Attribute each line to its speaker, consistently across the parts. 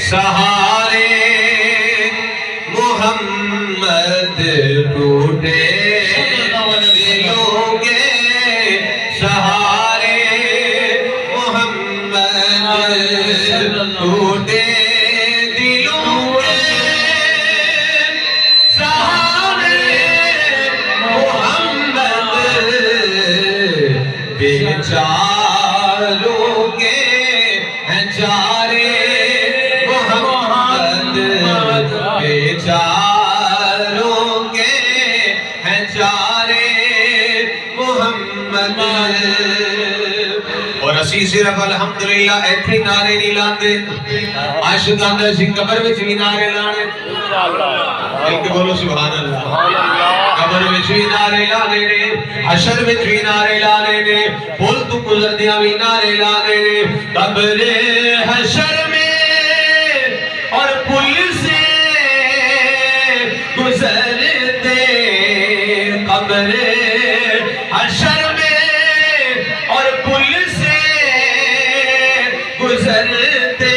Speaker 1: سہارے محمد ٹوٹے دلوں کے سہارے محمد ٹوٹے دلوں کے سہارے محمد بیچاروں کے ہیں چارے بیچاروں کے ہیں چارے محمد اور اسی صرف الحمدللہ ایتھے نعرے نہیں لاندے عاشقاں دے سی قبر وچ بھی نعرے لانے ایک بولو سبحان اللہ قبر وچ بھی نعرے لانے نے حشر وچ بھی نعرے لانے نے پل تو گزردیاں بھی نعرے لانے نے قبر حشر میں اور پل سے گزرتے قبر حشر میں اور پل سے گزرتے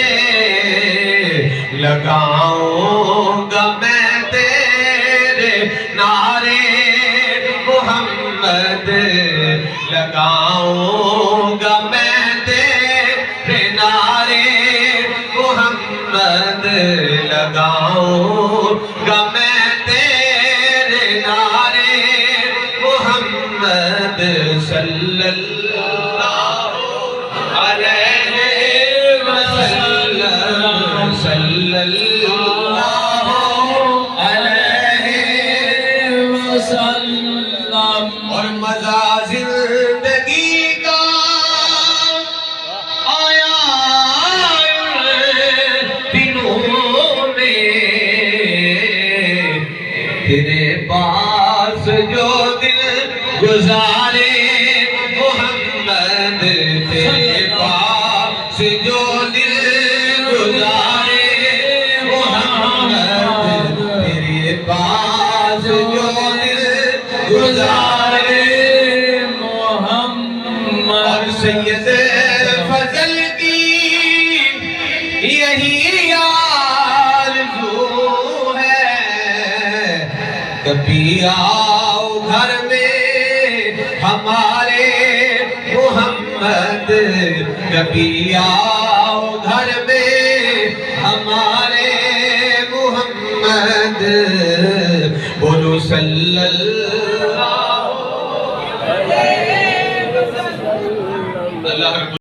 Speaker 1: لگاؤں گا میں تیرے نعرے محمد لگاؤں گا میں تیرے نعرے محمد لگاؤں گا میں تیرے نعرے محمد صلی اللہ علیہ وسلم صلی اللہ علیہ وسلم اور مزہ زندگی کا آیا دنوں میں تیرے پاس جو دل گزارے محمد تیرے پاس جو دل گزارے محمد تیرے پاس جو دل گزارے محمد اور سید فضل کی یہی آرزو ہے کبھی آؤ گھر میں ہمارے محمد کبھی آؤ گھر میں ہمارے محمد بولو صلی اللہ علیہ وسلم